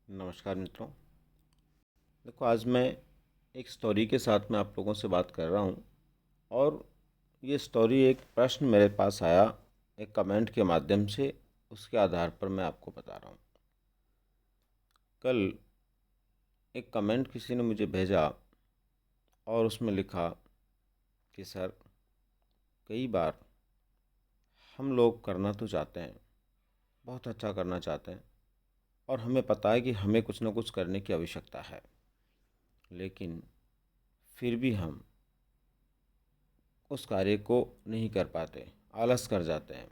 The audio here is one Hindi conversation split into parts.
नमस्कार मित्रों। देखो, आज मैं एक स्टोरी के साथ में आप लोगों से बात कर रहा हूँ और ये स्टोरी एक प्रश्न मेरे पास आया एक कमेंट के माध्यम से, उसके आधार पर मैं आपको बता रहा हूँ। कल एक कमेंट किसी ने मुझे भेजा और उसमें लिखा कि सर, कई बार हम लोग करना तो चाहते हैं, बहुत अच्छा करना चाहते हैं और हमें पता है कि हमें कुछ ना कुछ करने की आवश्यकता है, लेकिन फिर भी हम उस कार्य को नहीं कर पाते, आलस कर जाते हैं।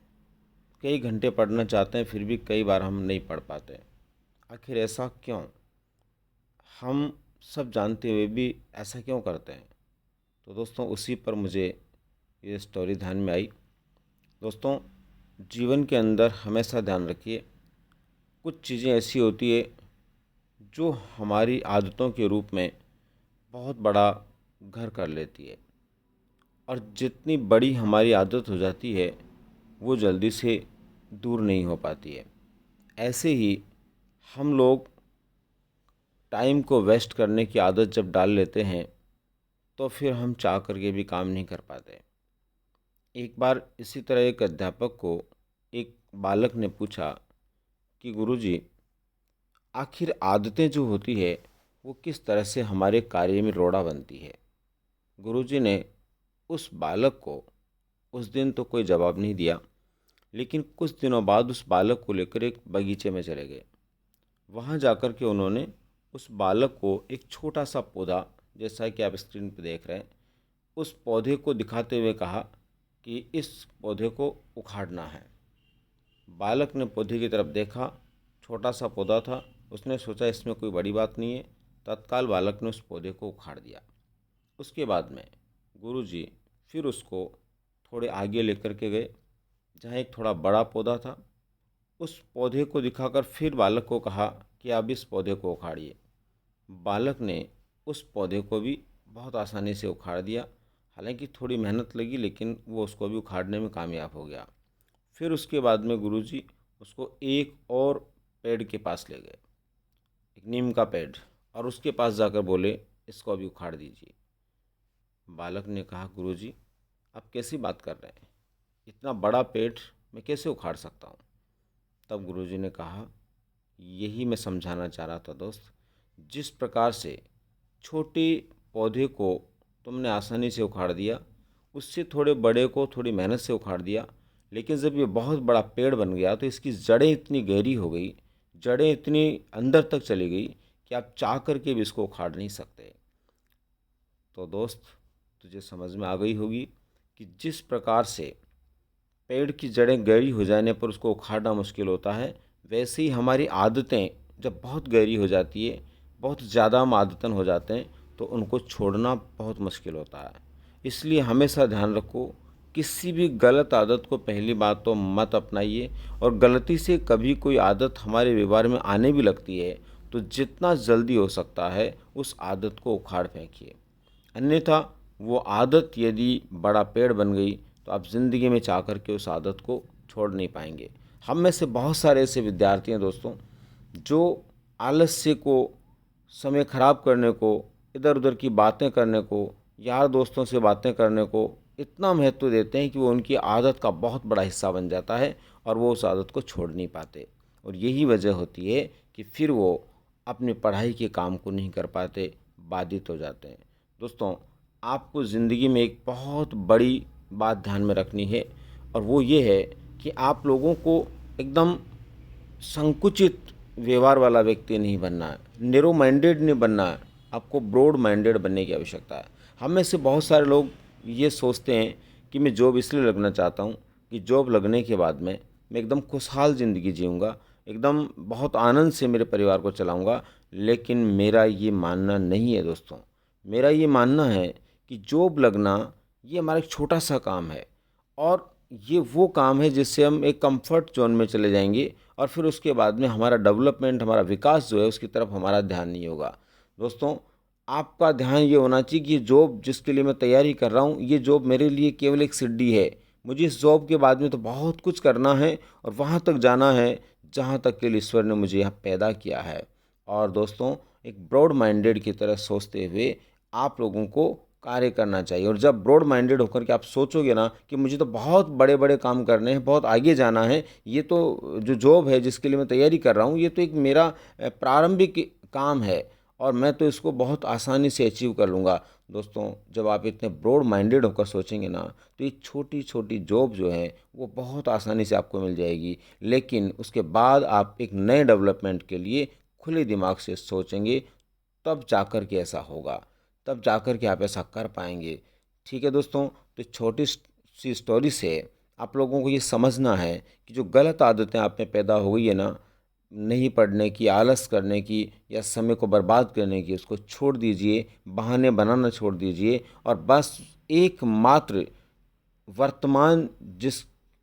कई घंटे पढ़ना चाहते हैं, फिर भी कई बार हम नहीं पढ़ पाते। आखिर ऐसा क्यों? हम सब जानते हुए भी ऐसा क्यों करते हैं? तो दोस्तों, उसी पर मुझे ये स्टोरी ध्यान में आई। दोस्तों, जीवन के अंदर हमेशा ध्यान रखिए, कुछ चीज़ें ऐसी होती है जो हमारी आदतों के रूप में बहुत बड़ा घर कर लेती है, और जितनी बड़ी हमारी आदत हो जाती है वो जल्दी से दूर नहीं हो पाती है। ऐसे ही हम लोग टाइम को वेस्ट करने की आदत जब डाल लेते हैं तो फिर हम चाह करके भी काम नहीं कर पाते। एक बार इसी तरह एक अध्यापक को एक बालक ने पूछा कि गुरुजी, आखिर आदतें जो होती है वो किस तरह से हमारे कार्य में रोड़ा बनती है। गुरुजी ने उस बालक को उस दिन तो कोई जवाब नहीं दिया, लेकिन कुछ दिनों बाद उस बालक को लेकर एक बगीचे में चले गए। वहाँ जाकर के उन्होंने उस बालक को एक छोटा सा पौधा, जैसा कि आप स्क्रीन पर देख रहे हैं, उस पौधे को दिखाते हुए कहा कि इस पौधे को उखाड़ना है। बालक ने पौधे की तरफ देखा, छोटा सा पौधा था। उसने सोचा इसमें कोई बड़ी बात नहीं है। तत्काल बालक ने उस पौधे को उखाड़ दिया। उसके बाद में गुरुजी फिर उसको थोड़े आगे लेकर के गए, जहाँ एक थोड़ा बड़ा पौधा था। उस पौधे को दिखाकर फिर बालक को कहा कि आप इस पौधे को उखाड़िए। बालक ने उस पौधे को भी बहुत आसानी से उखाड़ दिया। हालांकि थोड़ी मेहनत लगी, लेकिन वो उसको भी उखाड़ने में कामयाब हो गया। फिर उसके बाद में गुरुजी उसको एक और पेड़ के पास ले गए, एक नीम का पेड़, और उसके पास जाकर बोले इसको अभी उखाड़ दीजिए। बालक ने कहा, गुरुजी आप कैसी बात कर रहे हैं, इतना बड़ा पेड़ मैं कैसे उखाड़ सकता हूँ। तब गुरुजी ने कहा, यही मैं समझाना चाह रहा था दोस्त। जिस प्रकार से छोटे पौधे को तुमने आसानी से उखाड़ दिया, उससे थोड़े बड़े को थोड़ी मेहनत से उखाड़ दिया, लेकिन जब ये बहुत बड़ा पेड़ बन गया तो इसकी जड़ें इतनी गहरी हो गई, जड़ें इतनी अंदर तक चली गई कि आप चाह करके भी इसको उखाड़ नहीं सकते। तो दोस्त, तुझे समझ में आ गई होगी कि जिस प्रकार से पेड़ की जड़ें गहरी हो जाने पर उसको उखाड़ना मुश्किल होता है, वैसे ही हमारी आदतें जब बहुत गहरी हो जाती है, बहुत ज़्यादा हम आदतन हो जाते हैं, तो उनको छोड़ना बहुत मुश्किल होता है। इसलिए हमेशा ध्यान रखो, किसी भी गलत आदत को पहली बात तो मत अपनाइए, और गलती से कभी कोई आदत हमारे व्यवहार में आने भी लगती है तो जितना जल्दी हो सकता है उस आदत को उखाड़ फेंकिए। अन्यथा वो आदत यदि बड़ा पेड़ बन गई तो आप ज़िंदगी में चाह कर के उस आदत को छोड़ नहीं पाएंगे। हम में से बहुत सारे ऐसे विद्यार्थी हैं दोस्तों, जो आलस्य को, समय खराब करने को, इधर उधर की बातें करने को, यार दोस्तों से बातें करने को इतना महत्व देते हैं कि वो उनकी आदत का बहुत बड़ा हिस्सा बन जाता है और वो उस आदत को छोड़ नहीं पाते। और यही वजह होती है कि फिर वो अपनी पढ़ाई के काम को नहीं कर पाते, बाधित हो जाते हैं। दोस्तों, आपको ज़िंदगी में एक बहुत बड़ी बात ध्यान में रखनी है, और वो ये है कि आप लोगों को एकदम संकुचित व्यवहार वाला व्यक्ति नहीं बनना है, नैरो माइंडेड नहीं बनना है, आपको ब्रॉड माइंडेड बनने की आवश्यकता है। हम में से बहुत सारे लोग ये सोचते हैं कि मैं जॉब इसलिए लगना चाहता हूँ कि जॉब लगने के बाद में मैं एकदम खुशहाल ज़िंदगी जीऊँगा, एकदम बहुत आनंद से मेरे परिवार को चलाऊँगा। लेकिन मेरा ये मानना नहीं है दोस्तों। मेरा ये मानना है कि जॉब लगना ये हमारा एक छोटा सा काम है, और ये वो काम है जिससे हम एक कंफर्ट जोन में चले जाएंगे, और फिर उसके बाद में हमारा डेवलपमेंट, हमारा विकास जो है उसकी तरफ हमारा ध्यान नहीं होगा। दोस्तों, आपका ध्यान ये होना चाहिए कि ये जॉब जिसके लिए मैं तैयारी कर रहा हूँ, ये जॉब मेरे लिए केवल एक सीढ़ी है। मुझे इस जॉब के बाद में तो बहुत कुछ करना है और वहाँ तक जाना है जहाँ तक के लिए ईश्वर ने मुझे यहाँ पैदा किया है। और दोस्तों एक ब्रॉड माइंडेड की तरह सोचते हुए आप लोगों को कार्य करना चाहिए। और जब ब्रॉड माइंडेड होकर के आप सोचोगे ना कि मुझे तो बहुत बड़े बड़े काम करने हैं, बहुत आगे जाना है, ये तो जो जॉब है जिसके लिए मैं तैयारी कर रहा हूँ, ये तो एक मेरा प्रारंभिक काम है और मैं तो इसको बहुत आसानी से अचीव कर लूँगा। दोस्तों जब आप इतने ब्रॉड माइंडेड होकर सोचेंगे ना, तो ये छोटी छोटी जॉब जो है वो बहुत आसानी से आपको मिल जाएगी। लेकिन उसके बाद आप एक नए डेवलपमेंट के लिए खुले दिमाग से सोचेंगे, तब जाकर के ऐसा होगा, तब जाकर के आप ऐसा कर पाएंगे। ठीक है दोस्तों, तो छोटी सी स्टोरी से आप लोगों को ये समझना है कि जो गलत आदतें आप में पैदा हो गई है ना, नहीं पढ़ने की, आलस करने की या समय को बर्बाद करने की, उसको छोड़ दीजिए, बहाने बनाना छोड़ दीजिए और बस एकमात्र वर्तमान जिस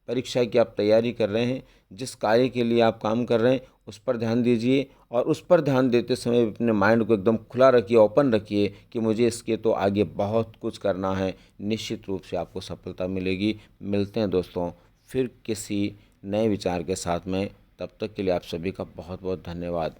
परीक्षा की आप तैयारी कर रहे हैं, जिस कार्य के लिए आप काम कर रहे हैं, उस पर ध्यान दीजिए। और उस पर ध्यान देते समय अपने माइंड को एकदम खुला रखिए, ओपन रखिए कि मुझे इसके तो आगे बहुत कुछ करना है। निश्चित रूप से आपको सफलता मिलेगी। मिलते हैं दोस्तों फिर किसी नए विचार के साथ में। तब तक के लिए आप सभी का बहुत बहुत धन्यवाद।